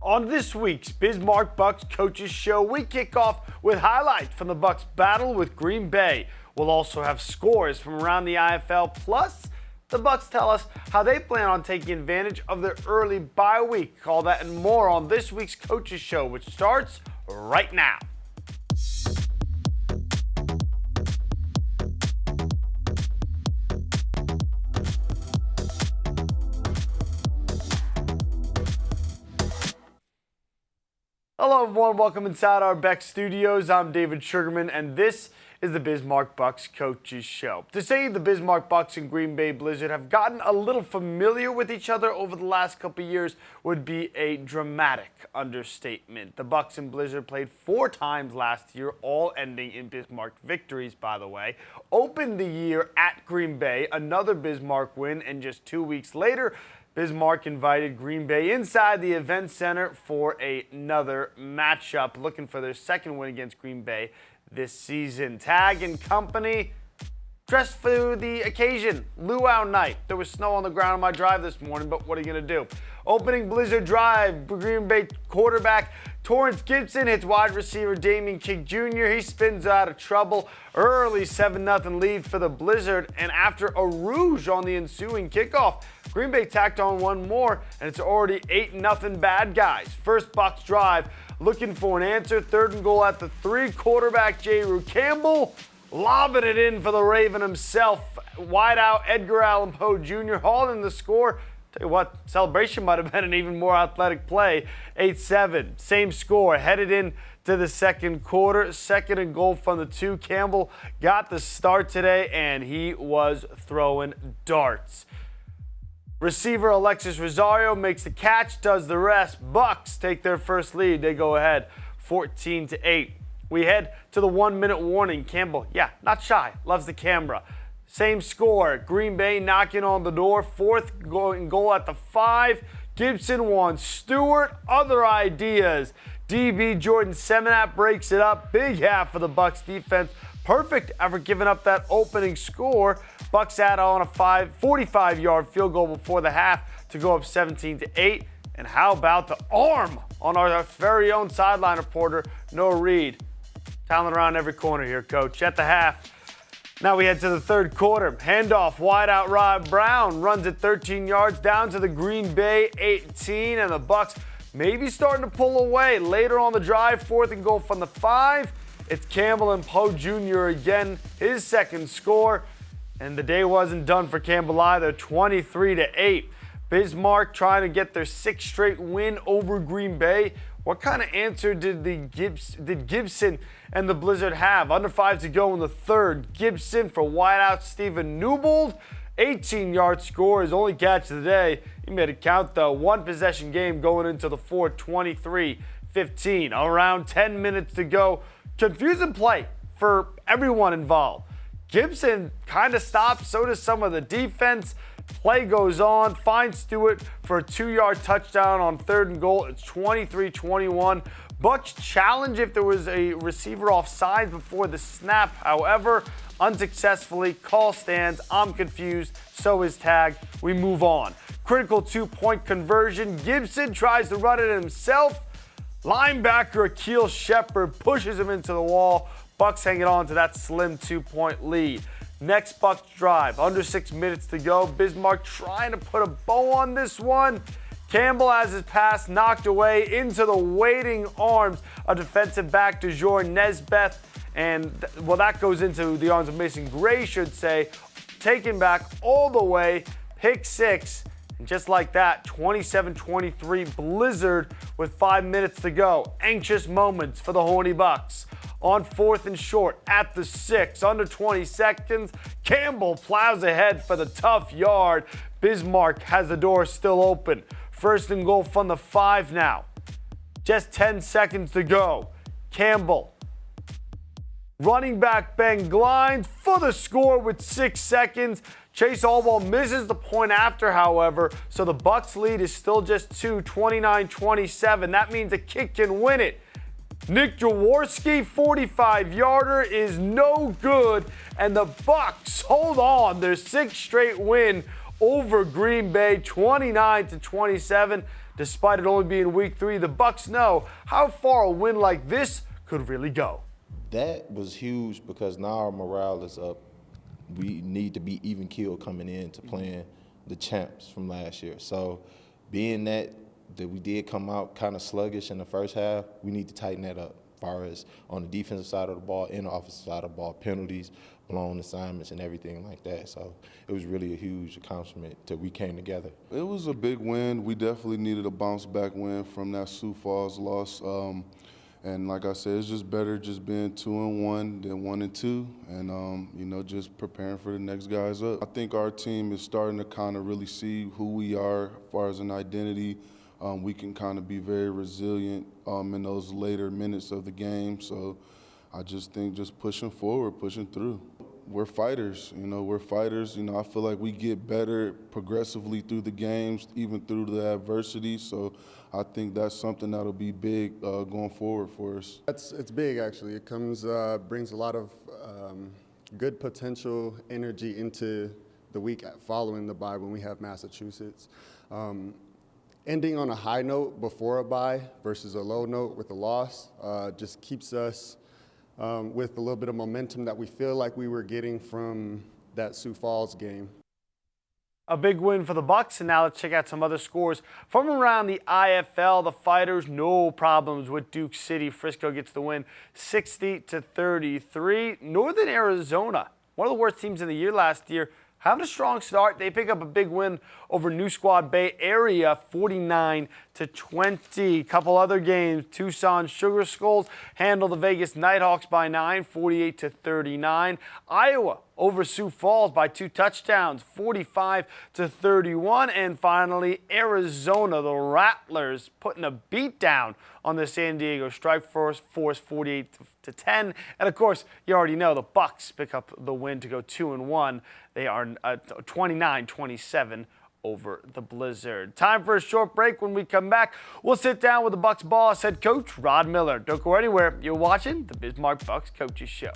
On this week's Bismarck Bucks Coaches Show, we kick off with highlights from the Bucks' battle with Green Bay. We'll also have scores from around the IFL, plus the Bucks tell us how they plan on taking advantage of their early bye week. All that and more on this week's Coaches Show, which starts right now. Hello everyone, welcome inside our Beck Studios. I'm David Sugarman, and this is the Bismarck Bucks Coaches Show. To say the Bismarck Bucks and Green Bay Blizzard have gotten a little familiar with each other over the last couple of years would be a dramatic understatement. The Bucks and Blizzard played 4 times last year, all ending in Bismarck victories, by the way. Opened the year at Green Bay, another Bismarck win, and just 2 weeks later, Bismarck invited Green Bay inside the event center for another matchup, looking for their second win against Green Bay this season. Tag and company dressed for the occasion. Luau night. There was snow on the ground on my drive this morning, but what are you going to do? Opening Blizzard drive, Green Bay quarterback Torrance Gibson hits wide receiver Damian King Jr. He spins out of trouble. Early 7-0 lead for the Blizzard, and after a rouge on the ensuing kickoff, Green Bay tacked on one more, and it's already 8-0 bad guys. First Bucks drive, looking for an answer. 3rd and goal at the 3. Quarterback J-Rue Campbell lobbing it in for the Raven himself. Wide out Edgar Allan Poe Jr. hauling the score. Tell you what, celebration might have been an even more athletic play. 8-7, same score, headed in to the second quarter. 2nd and goal from the 2. Campbell got the start today, and he was throwing darts. Receiver Alexis Rosario makes the catch, does the rest. Bucks take their first lead. They go ahead 14-8. We head to the 1-minute warning. Campbell, not shy, loves the camera. Same score. Green Bay knocking on the door. 4th goal at the 5. Gibson won. Stewart, other ideas. DB Jordan Seminat breaks it up. Big half for the Bucks defense. Perfect after giving up that opening score. Bucks add on a 45-yard field goal before the half to go up 17-8. And how about the arm on our very own sideline reporter, Noah Reed? Talent around every corner here, Coach. At the half. Now we head to the 3rd quarter. Handoff, wide out Rob Brown runs it 13 yards down to the Green Bay 18, and the Bucks maybe starting to pull away. Later on the drive, 4th and goal from the 5. It's Campbell and Poe Jr. again, his second score, and the day wasn't done for Campbell either. 23-8. Bismarck trying to get their 6th straight win over Green Bay. What kind of answer did Gibson and the Blizzard have? Under 5 to go in the 3rd. Gibson for wideout Stephen Newbold. 18-yard score, his only catch of the day. He made it count though. 1-possession game going into the 4th, 23-15. Around 10 minutes to go. Confusing play for everyone involved. Gibson kind of stops, so does some of the defense. Play goes on, finds Stewart for a 2-yard touchdown on 3rd and goal. It's 23-21. Bucks challenge if there was a receiver offside before the snap. However, unsuccessfully, call stands. I'm confused, so is tag. We move on. Critical 2-point conversion. Gibson tries to run it himself. Linebacker Akil Shepard pushes him into the wall. Bucks hanging on to that slim 2-point lead. Next Bucks drive, under 6 minutes to go. Bismarck trying to put a bow on this one. Campbell has his pass knocked away into the waiting arms of defensive back DeJour Nesbeth. And, that goes into the arms of Mason Gray, should say. Taken back all the way, pick 6. And just like that, 27-23 Blizzard with 5 minutes to go. Anxious moments for the Horny Bucks. On 4th and short at the 6, under 20 seconds. Campbell plows ahead for the tough yard. Bismarck has the door still open. 1st and goal from the 5 now. Just 10 seconds to go. Campbell. Running back Ben Glines for the score with 6 seconds. Chase Allwall misses the point after, however, so the Bucks lead is still just 2, 29-27. That means a kick can win it. Nick Jaworski, 45-yarder, is no good, and the Bucks hold on their 6th straight win over Green Bay, 29-27. Despite it only being week 3, the Bucks know how far a win like this could really go. That was huge because now our morale is up. We need to be even keeled coming into playing the champs from last year. So being that we did come out kind of sluggish in the first half, we need to tighten that up as far as on the defensive side of the ball and the offensive side of the ball, penalties, blown assignments, and everything like that. So it was really a huge accomplishment that we came together. It was a big win. We definitely needed a bounce-back win from that Sioux Falls loss. And like I said, it's just better just being 2-1 than 1-2, and you know, just preparing for the next guys up. I think our team is starting to kind of really see who we are as far as an identity. We can kind of be very resilient in those later minutes of the game. So I just think just pushing forward, pushing through. We're fighters, you know, we're fighters. You know, I feel like we get better progressively through the games, even through the adversity. So I think that's something that'll be big going forward for us. It's big, actually. It brings a lot of good potential energy into the week following the bye when we have Massachusetts. Ending on a high note before a bye versus a low note with a loss just keeps us with a little bit of momentum that we feel like we were getting from that Sioux Falls game. A big win for the Bucks, and now let's check out some other scores from around the IFL. The Fighters, no problems with Duke City. Frisco gets the win 60-33. Northern Arizona, one of the worst teams in the year last year, having a strong start. They pick up a big win over New Squad Bay Area, 49-20. Couple other games, Tucson Sugar Skulls handle the Vegas Nighthawks by 9, 48-39. Iowa over Sioux Falls by 2 touchdowns, 45-31. And finally, Arizona, the Rattlers, putting a beat down on the San Diego Strike Force, 48-10. And of course, you already know the Bucks pick up the win to go 2-1. They are 29-27 over the Blizzard. Time for a short break. When we come back, we'll sit down with the Bucks boss, head coach Rod Miller. Don't go anywhere. You're watching the Bismarck Bucks Coaches Show.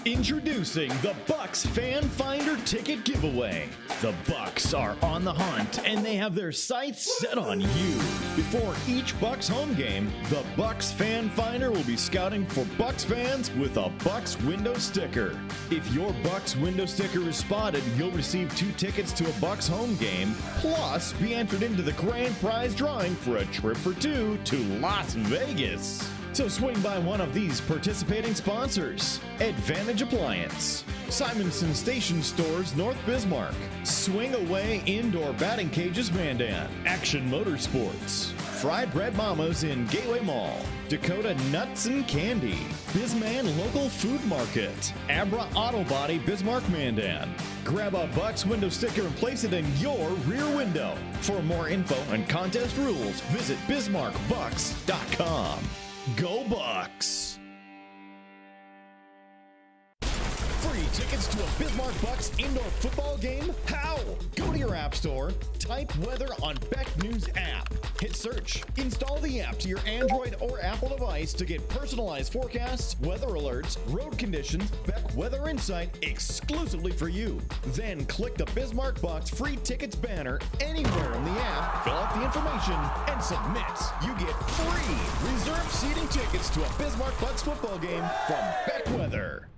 Introducing the Bucks Fan Finder Ticket Giveaway. The Bucks are on the hunt, and they have their sights set on you. Before each Bucks home game, the Bucks Fan Finder will be scouting for Bucks fans with a Bucks window sticker. If your Bucks window sticker is spotted, you'll receive 2 tickets to a Bucks home game, plus be entered into the grand prize drawing for a trip for 2 to Las Vegas. So swing by one of these participating sponsors: Advantage Appliance, Simonson Station Stores, North Bismarck, Swing Away Indoor Batting Cages, Mandan, Action Motorsports, Fried Bread Mamas in Gateway Mall, Dakota Nuts and Candy, Bisman Local Food Market, Abra Auto Body, Bismarck, Mandan. Grab a Bucks window sticker and place it in your rear window. For more info and contest rules, visit BismarckBucks.com. Go Bucks! Free tickets to a Bismarck Bucks indoor football game? How? Go to your app store, type weather on Beck News app. Hit search. Install the app to your Android or Apple device to get personalized forecasts, weather alerts, road conditions, Beck Weather Insight exclusively for you. Then click the Bismarck Bucks free tickets banner anywhere in the app, fill out the information, and submit. You get free reserved seating tickets to a Bismarck Bucks football game from Beck Weather.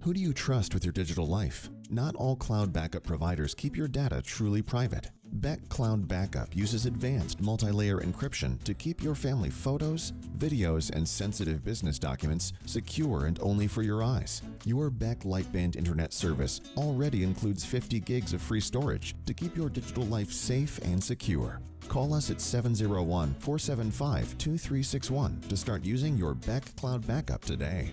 Who do you trust with your digital life? Not all cloud backup providers keep your data truly private. Beck Cloud Backup uses advanced multi-layer encryption to keep your family photos, videos, and sensitive business documents secure and only for your eyes. Your Beck Lightband Internet service already includes 50 gigs of free storage to keep your digital life safe and secure. Call us at 701-475-2361 to start using your Beck Cloud Backup today.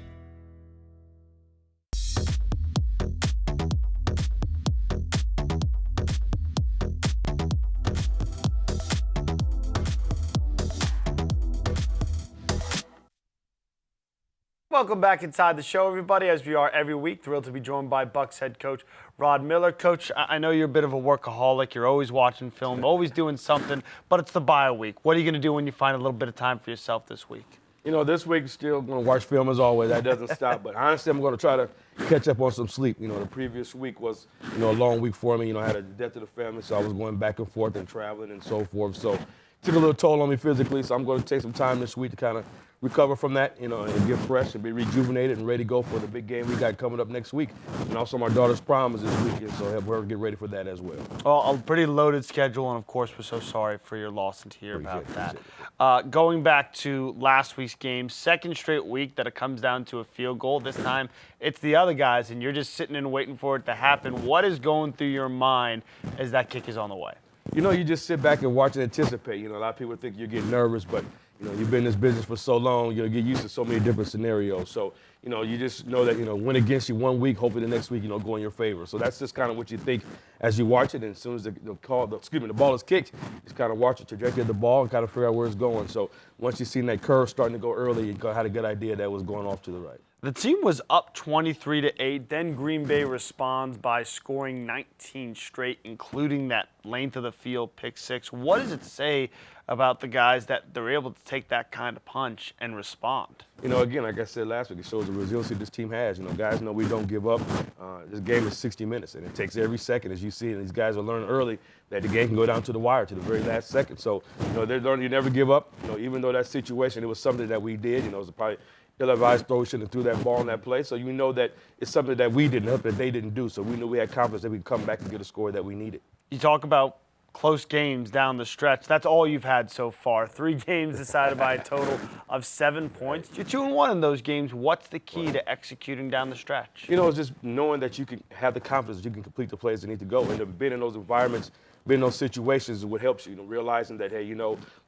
Welcome back inside the show, everybody, as we are every week. Thrilled to be joined by Bucks head coach Rod Miller. Coach, I know you're a bit of a workaholic. You're always watching film, always doing something, but it's the bye week. What are you going to do when you find a little bit of time for yourself this week? You know, this week still going to watch film as always. That doesn't stop. But honestly, I'm going to try to catch up on some sleep. You know, the previous week was, a long week for me. You know, I had a death to the family, so I was going back and forth and traveling and so forth. So it took a little toll on me physically. So I'm going to take some time this week to kind of recover from that, and get fresh and be rejuvenated and ready to go for the big game we got coming up next week. And also my daughter's prom is this weekend, so we'll get ready for that as well. Well, a pretty loaded schedule, and of course, we're so sorry for your loss and to hear about that. Going back to last week's game, second straight week that it comes down to a field goal. This time, it's the other guys, and you're just sitting and waiting for it to happen. What is going through your mind as that kick is on the way? You just sit back and watch and anticipate. A lot of people think you're getting nervous, but you've been in this business for so long, you get used to so many different scenarios. So, you just know that, win against you one week, hopefully the next week, go in your favor. So that's just kind of what you think as you watch it. And as soon as the ball is kicked, just kind of watch the trajectory of the ball and kind of figure out where it's going. So once you seen that curve starting to go early, you had a good idea that it was going off to the right. The team was up 23-8. Then Green Bay responds by scoring 19 straight, including that length of the field pick six. What does it say about the guys that they're able to take that kind of punch and respond? Again, like I said last week, it shows the resiliency this team has. Guys know we don't give up. This game is 60 minutes, and it takes every second, as you see. And these guys are learning early that the game can go down to the wire, to the very last second. So, they're learning you never give up. Even though that situation, it was something that we did. It was probably ill-advised throw, shouldn't have threw that ball in that play. So you know that it's something that we didn't help, that they didn't do. So we knew we had confidence that we could come back and get a score that we needed. You talk about close games down the stretch. That's all you've had so far. 3 games decided by a total of 7 points. You're 2-1 in those games. What's the key to executing down the stretch? It's just knowing that you can have the confidence that you can complete the plays that need to go. And being in those environments, being in those situations is what helps you. Realizing that, hey,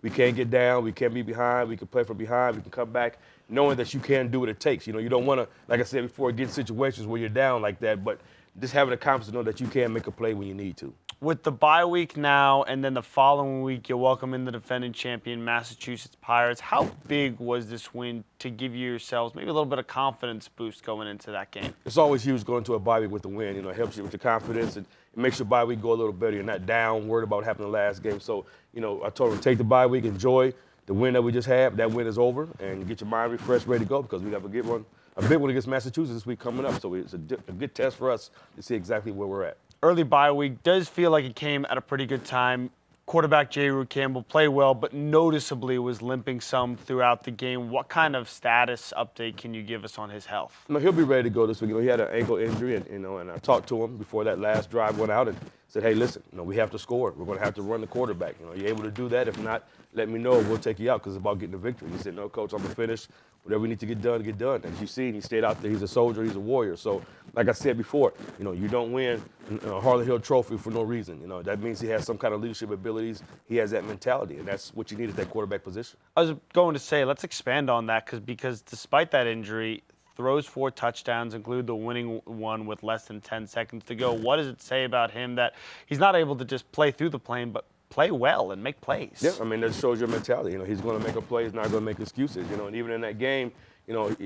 we can't get down, we can't be behind, we can play from behind, we can come back, knowing that you can do what it takes. You don't want to, like I said before, get in situations where you're down like that, but just having the confidence to know that you can make a play when you need to. With the bye week now and then the following week, you're welcoming the defending champion Massachusetts Pirates. How big was this win to give yourselves maybe a little bit of confidence boost going into that game? It's always huge going to a bye week with the win. It helps you with your confidence and it makes your bye week go a little better. You're not down, worried about what happened in the last game. So, I told them, take the bye week, enjoy the win that we just had. That win is over, and get your mind refreshed, ready to go, because we have a big one against Massachusetts this week coming up. So it's a good test for us to see exactly where we're at. Early bye week does feel like it came at a pretty good time. Quarterback J. Rue Campbell played well, but noticeably was limping some throughout the game. What kind of status update can you give us on his health? He'll be ready to go this week. He had an ankle injury, and I talked to him before that last drive went out and said, hey, listen, we have to score. We're going to have to run the quarterback. You're able to do that. If not, let me know. We'll take you out, because it's about getting the victory. He said, no, Coach, I'm going to finish. Whatever we need to get done, get done. As you see, he stayed out there. He's a soldier. He's a warrior. So, like I said before, you don't win a Harley Hill Trophy for no reason. That means he has some kind of leadership abilities. He has that mentality, and that's what you need at that quarterback position. I was going to say, let's expand on that, because despite that injury, throws 4 touchdowns, include the winning one with less than 10 seconds to go. What does it say about him that he's not able to just play through the plane, but play well and make plays? Yeah, that shows your mentality. He's going to make a play. He's not going to make excuses. And even in that game,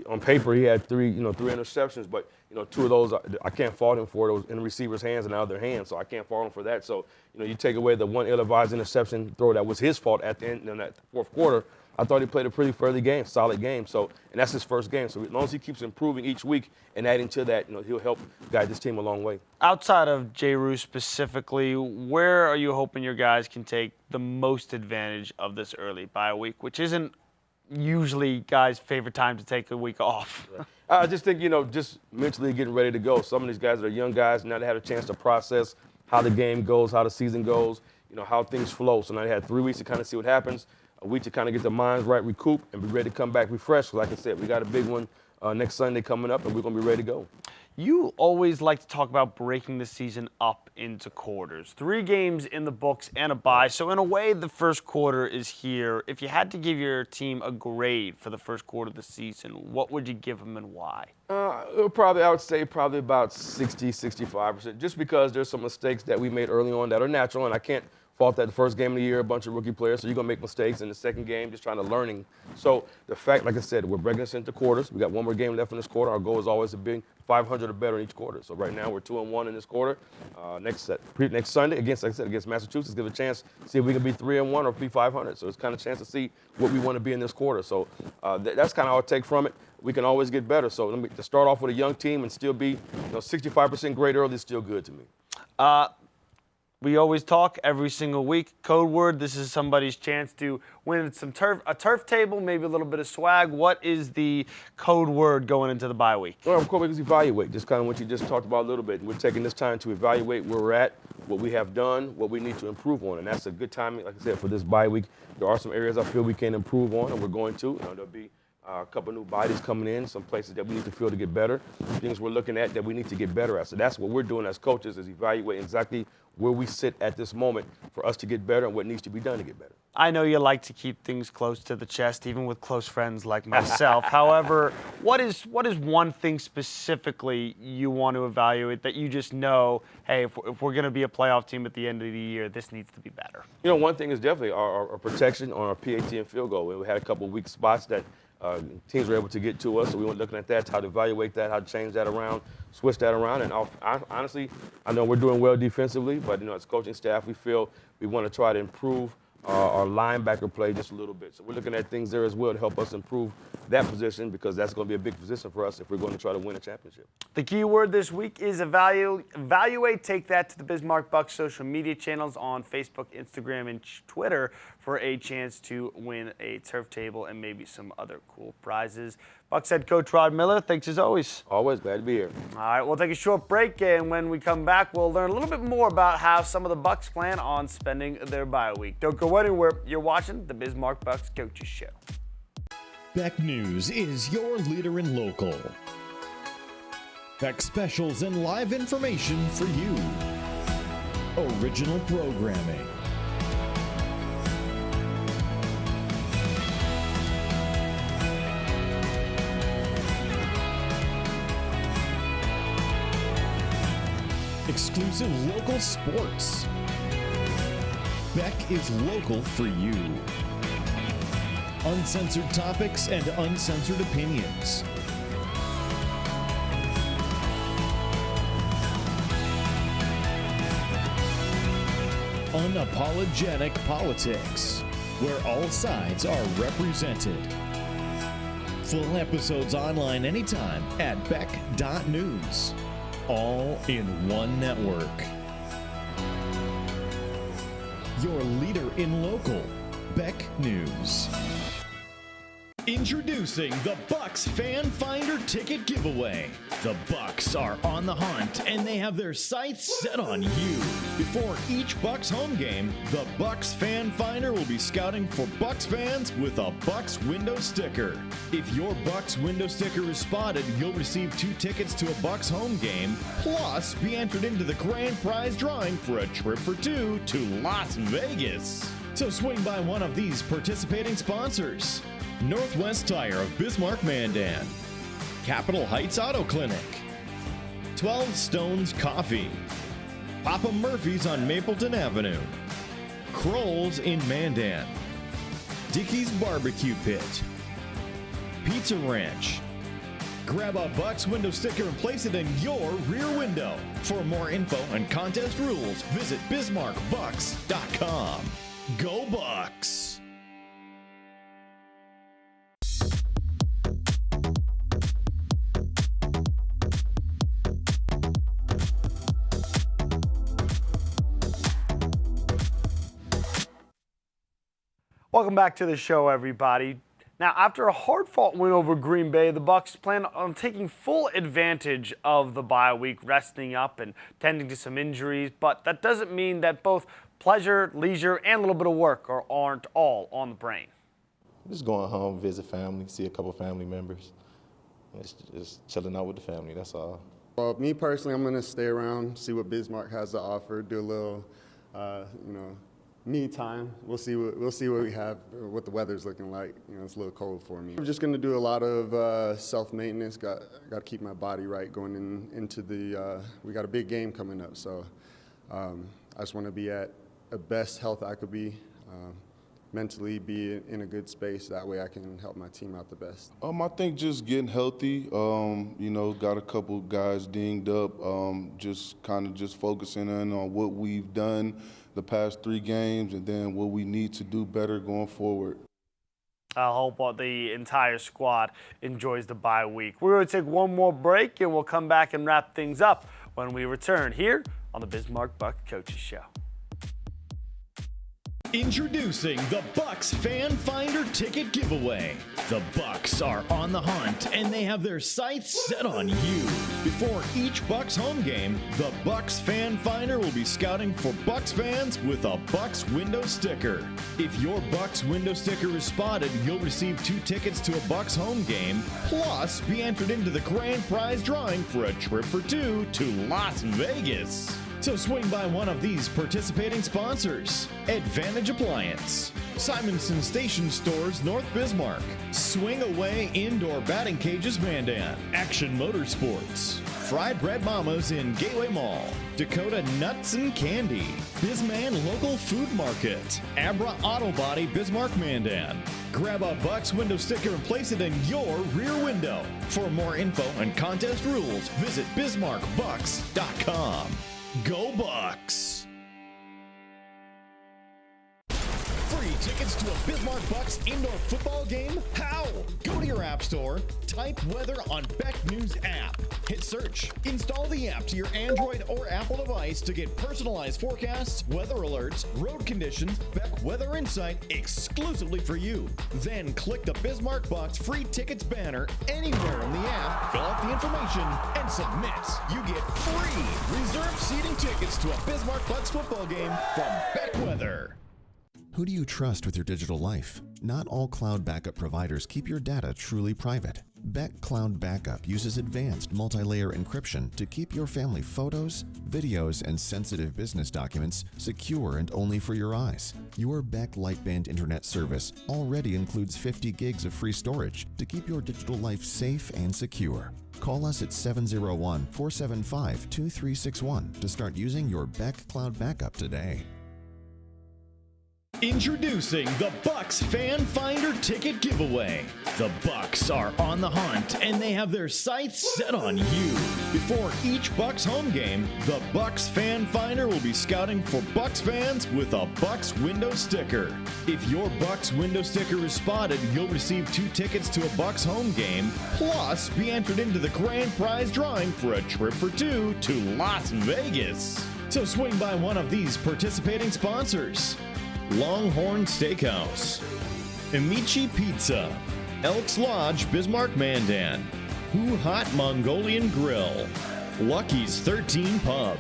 on paper he had 3 interceptions, but 2 of those I can't fault him for. Those in the receiver's hands and out of their hands, so I can't fault him for that. So you take away the one ill-advised interception throw that was his fault at the end in that fourth quarter. I thought he played a pretty fairly game, solid game. So, and that's his first game. So as long as he keeps improving each week and adding to that, he'll help guide this team a long way. Outside of J. Rue specifically, where are you hoping your guys can take the most advantage of this early bye week, which isn't usually guys' favorite time to take a week off? I just think, just mentally getting ready to go. Some of these guys that are young guys, now they had a chance to process how the game goes, how the season goes, how things flow. So now they had 3 weeks to kind of see what happens. A week to kind of get the minds right, recoup, and be ready to come back refreshed. Like I said, we got a big one next Sunday coming up, and we're going to be ready to go. You always like to talk about breaking the season up into quarters. 3 games in the books and a bye. So in a way, the first quarter is here. If you had to give your team a grade for the first quarter of the season, what would you give them and why? I would say probably about 60, 65%, just because there's some mistakes that we made early on that are natural, and I can't fought that the first game of the year, a bunch of rookie players, so you're going to make mistakes in the second game, just trying to learning. So the fact, like I said, we're breaking this into quarters. We got one more game left in this quarter. Our goal is always to be 500 or better in each quarter. So right now we're 2-1 in this quarter. Next Sunday, against, like I said, against Massachusetts, give a chance to see if we can be 3-1 or be 500. So it's kind of a chance to see what we want to be in this quarter. So that's kind of our take from it. We can always get better. So to start off with a young team and still be 65% grade early is still good to me. We always talk every single week. Code word, this is somebody's chance to win a turf table, maybe a little bit of swag. What is the code word going into the bye week? Well, of course, we can evaluate, just kind of what you just talked about a little bit. We're taking this time to evaluate where we're at, what we have done, what we need to improve on. And that's a good time, like I said, for this bye week. There are some areas I feel we can improve on, and we're going to. There'll be a couple new bodies coming in, some places that we need to feel to get better, things we're looking at that we need to get better at. So that's what we're doing as coaches, is evaluating exactly where we sit at this moment for us to get better and what needs to be done to get better. I know you like to keep things close to the chest, even with close friends like myself. However, what is one thing specifically you want to evaluate that you just know, hey, if we're going to be a playoff team at the end of the year, this needs to be better? One thing is definitely our protection on our PAT and field goal. We had a couple of weak spots that teams were able to get to us, so we were looking at that, how to evaluate that, how to change that around, switch that around. And honestly, I know we're doing well defensively, but as coaching staff, we feel we want to try to improve our linebacker play just a little bit. So we're looking at things there as well to help us improve that position, because that's going to be a big position for us if we're going to try to win a championship. The key word this week is evaluate. Take that to the Bismarck Bucks social media channels on Facebook, Instagram, and Twitter for a chance to win a turf table and maybe some other cool prizes. Bucks head coach Rod Miller, thanks as always. Always glad to be here. All right, we'll take a short break, and when we come back, we'll learn a little bit more about how some of the Bucks plan on spending their bye week. Don't go anywhere. You're watching the Bismarck Bucks Coaches Show. Beck News is your leader in local. Beck specials and live information for you. Original programming. Exclusive local sports. Beck is local for you. Uncensored topics and uncensored opinions. Unapologetic politics, where all sides are represented. Full episodes online anytime at beck.news. All in one network. Your leader in local, Beck News. Introducing the Bucks Fan Finder Ticket Giveaway. The Bucks are on the hunt, and they have their sights set on you. Before each Bucks home game, the Bucks Fan Finder will be scouting for Bucks fans with a Bucks window sticker. If your Bucks window sticker is spotted, you'll receive 2 tickets to a Bucks home game, plus be entered into the grand prize drawing for a trip for 2 to Las Vegas. So swing by one of these participating sponsors. Northwest Tire of Bismarck, Mandan. Capitol Heights Auto Clinic. 12 Stones Coffee. Papa Murphy's on Mapleton Avenue. Kroll's in Mandan. Dickey's Barbecue Pit. Pizza Ranch. Grab a Bucks window sticker and place it in your rear window. For more info and contest rules, visit BismarckBucks.com. Go Bucks! Welcome back to the show, everybody. Now, after a hard-fought win over Green Bay, the Bucks plan on taking full advantage of the bye week, resting up and tending to some injuries. But that doesn't mean that both pleasure, leisure, and a little bit of work aren't all on the brain. Just going home, visit family, see a couple family members. Just chilling out with the family, that's all. Well, me personally, I'm going to stay around, see what Bismarck has to offer, do a little, me time. We'll see what we have, what the weather's looking like. It's a little cold for me. I'm just going to do a lot of self-maintenance. Got to keep my body right going into the. We got a big game coming up, so I just want to be at best health I could be, mentally be in a good space. That way I can help my team out the best. I think just getting healthy, got a couple guys dinged up, just kind of just focusing in on what we've done the past 3 games and then what we need to do better going forward. I hope the entire squad enjoys the bye week. We're going to take one more break, and we'll come back and wrap things up when we return here on the Bismarck Bucks Coaches Show. Introducing the Bucks Fan Finder Ticket Giveaway. The Bucks are on the hunt, and they have their sights set on you. Before each Bucks home game, the Bucks Fan Finder will be scouting for Bucks fans with a Bucks window sticker. If your Bucks window sticker is spotted, you'll receive 2 tickets to a Bucks home game, plus be entered into the grand prize drawing for a trip for 2 to Las Vegas. So swing by one of these participating sponsors: Advantage Appliance, Simonson Station Stores, North Bismarck, Swing Away Indoor Batting Cages, Mandan, Action Motorsports, Fried Bread Mamas in Gateway Mall, Dakota Nuts and Candy, Bisman Local Food Market, Abra Auto Body, Bismarck, Mandan. Grab a Bucks window sticker and place it in your rear window. For more info and contest rules, visit BismarckBucks.com. Go Bucks! Free tickets to a Bismarck Bucks indoor football game? How? Go to your app store, type weather on Beck News app, hit search, install the app to your Android or Apple device to get personalized forecasts, weather alerts, road conditions, Beck Weather Insight exclusively for you. Then click the Bismarck Bucks free tickets banner anywhere in the app, fill out the information, and submit. You get free reserved seating tickets to a Bismarck Bucks football game from Beck Weather. Who do you trust with your digital life? Not all cloud backup providers keep your data truly private. Beck Cloud Backup uses advanced multi-layer encryption to keep your family photos, videos, and sensitive business documents secure and only for your eyes. Your Beck Lightband Internet service already includes 50 gigs of free storage to keep your digital life safe and secure. Call us at 701-475-2361 to start using your Beck Cloud Backup today. Introducing the Bucks Fan Finder Ticket Giveaway. The Bucks are on the hunt, and they have their sights set on you. Before each Bucks home game, the Bucks Fan Finder will be scouting for Bucks fans with a Bucks window sticker. If your Bucks window sticker is spotted, you'll receive 2 tickets to a Bucks home game, plus be entered into the grand prize drawing for a trip for 2 to Las Vegas. So swing by one of these participating sponsors: Longhorn Steakhouse, Amici Pizza, Elks Lodge, Bismarck, Mandan, Who Hot Mongolian Grill, Lucky's 13 Pub,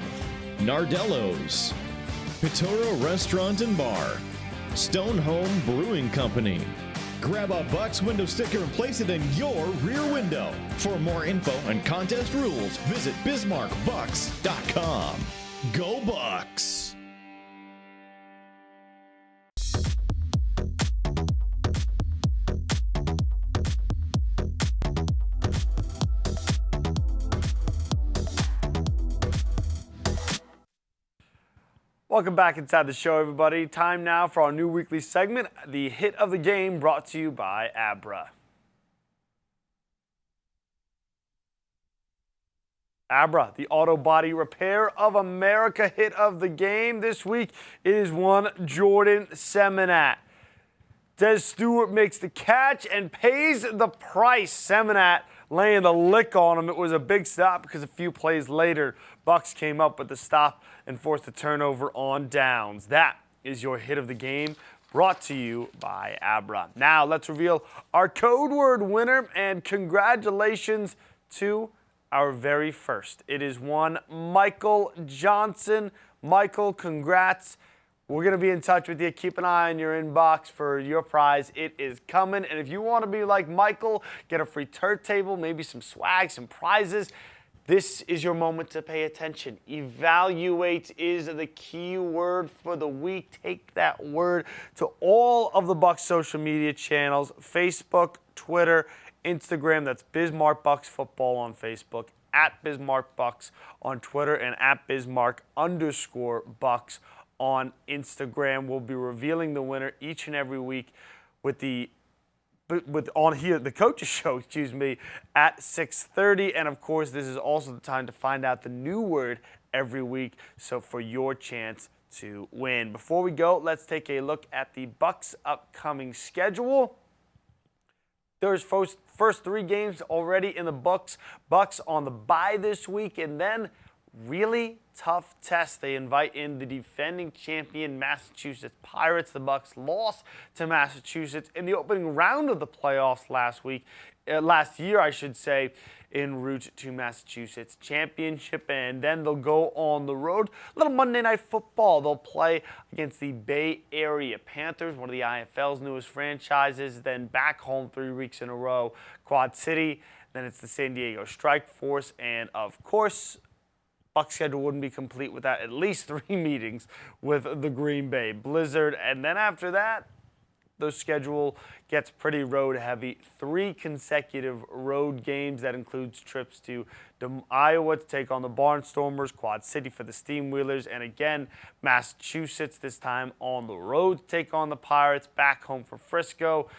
Nardello's, Pitoro Restaurant and Bar, Stone Home Brewing Company. Grab a Bucks window sticker and place it in your rear window. For more info and contest rules, visit BismarckBucks.com. Go Bucks! Welcome back inside the show, everybody. Time now for our new weekly segment, the Hit of the Game, brought to you by Abra. Abra, the auto body repair of America. Hit of the game this week is one Jordan Seminat. Des Stewart makes the catch and pays the price. Seminat laying the lick on him. It was a big stop because a few plays later, Bucks came up with the stop and forced a turnover on downs. That is your Hit of the Game, brought to you by Abra. Now let's reveal our code word winner, and congratulations to our very first. It is one Michael Johnson. Michael, congrats. We're going to be in touch with you. Keep an eye on your inbox for your prize. It is coming. And if you want to be like Michael, get a free turntable, maybe some swag, some prizes, this is your moment to pay attention. Evaluate is the key word for the week. Take that word to all of the Bucks social media channels: Facebook, Twitter, Instagram. That's Bismarck Bucks Football on Facebook, at Bismarck Bucks on Twitter, and at Bismarck_Bucks on Instagram. We'll be revealing the winner each and every week with on here, the Coaches Show, at 6:30. And of course, this is also the time to find out the new word every week. So for your chance to win. Before we go, let's take a look at the Bucks' upcoming schedule. There's first 3 games already in the books. Bucks on the bye this week, and then really tough test. They invite in the defending champion Massachusetts Pirates. The Bucks lost to Massachusetts in the opening round of the playoffs last year, I should say, en route to Massachusetts championship. And then they'll go on the road. Little Monday Night Football. They'll play against the Bay Area Panthers, one of the IFL's newest franchises. Then back home 3 weeks in a row, Quad City. Then it's the San Diego Strike Force. And of course, Bucks schedule wouldn't be complete without at least 3 meetings with the Green Bay Blizzard. And then after that, the schedule gets pretty road heavy. 3 consecutive road games. That includes trips to Iowa to take on the Barnstormers, Quad City for the Steamwheelers, and again, Massachusetts, this time on the road to take on the Pirates, back home for Frisco,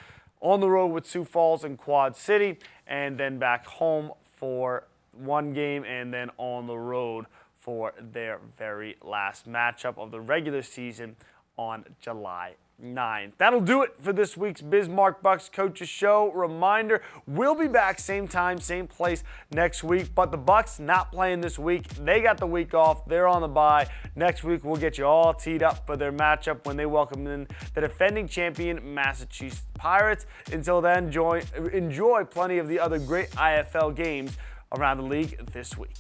on the road with Sioux Falls and Quad City, and then back home for 1 game, and then on the road for their very last matchup of the regular season on July 9th. That'll do it for this week's Bismarck Bucks Coaches Show. Reminder, we'll be back same time, same place next week, but the Bucks not playing this week. They got the week off. They're on the bye. Next week, we'll get you all teed up for their matchup when they welcome in the defending champion Massachusetts Pirates. Until then, enjoy plenty of the other great IFL games around the league this week.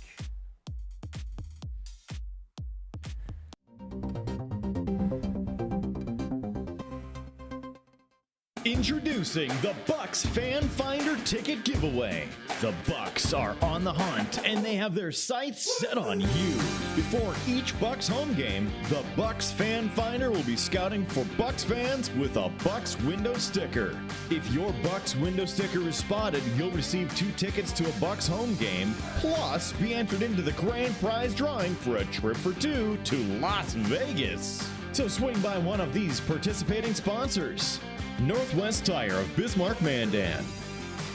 Introducing the Bucks Fan Finder Ticket Giveaway. The Bucks are on the hunt, and they have their sights set on you. Before each Bucks home game, the Bucks Fan Finder will be scouting for Bucks fans with a Bucks window sticker. If your Bucks window sticker is spotted, you'll receive 2 tickets to a Bucks home game, plus be entered into the grand prize drawing for a trip for 2 to Las Vegas. So swing by one of these participating sponsors: Northwest Tire of Bismarck, Mandan,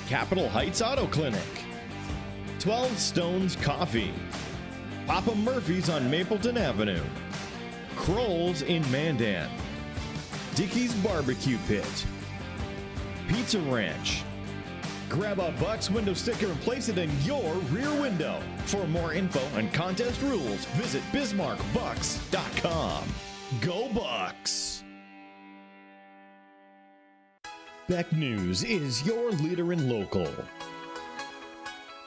Capitol Heights Auto Clinic, 12 Stones Coffee, Papa Murphy's on Mapleton Avenue, Kroll's in Mandan, Dickey's Barbecue Pit, Pizza Ranch. Grab a Bucks window sticker and place it in your rear window. For more info and contest rules, visit BismarckBucks.com. Go Bucks! Beck News is your leader in local.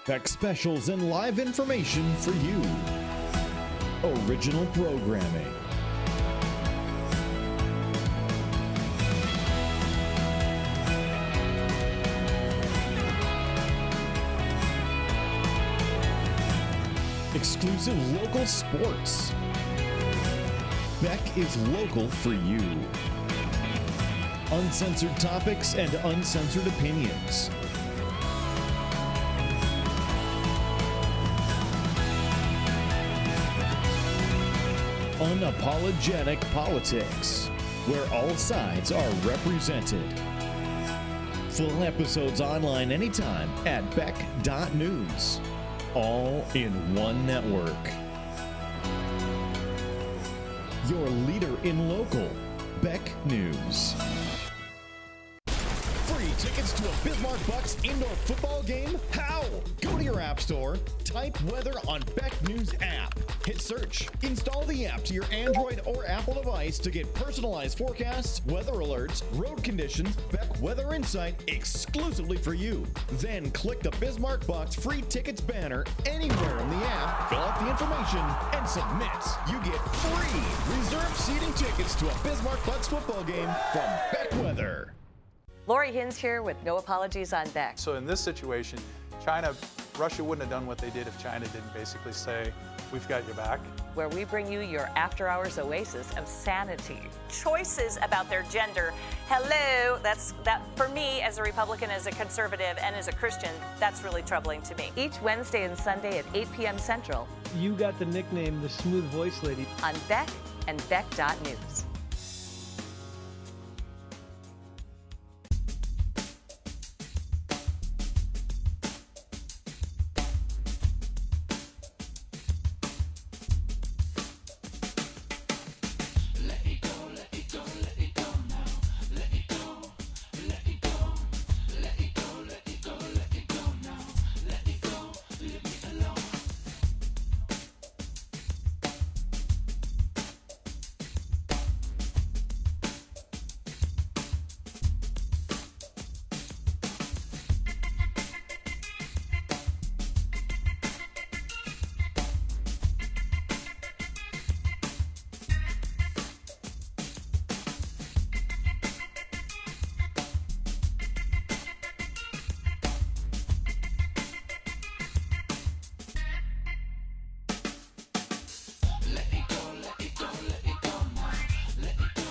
Beck specials and live information for you. Original programming. Exclusive local sports. Beck is local for you. Uncensored topics and uncensored opinions. Unapologetic politics, where all sides are represented. Full episodes online anytime at beck.news. All in one network. Your leader in local, Beck News. Free tickets to a Bismarck Bucks indoor football game? How? Go to your app store, type weather on Beck News app, hit search, install the app to your Android or Apple device to get personalized forecasts, weather alerts, road conditions, Beck Weather Insight exclusively for you. Then click the Bismarck Bucks free tickets banner anywhere in the app, fill out the information, and submit. You get free reserved seating tickets to a Bismarck Bucks football game from Beck Weather. Lori Hins here with No Apologies on Beck. So in this situation, Russia wouldn't have done what they did if China didn't basically say, we've got your back. Where we bring you your after-hours oasis of sanity. Choices about their gender. Hello, that for me as a Republican, as a conservative, and as a Christian, that's really troubling to me. Each Wednesday and Sunday at 8 p.m. Central. You got the nickname the Smooth Voice Lady. On Beck and Beck.News.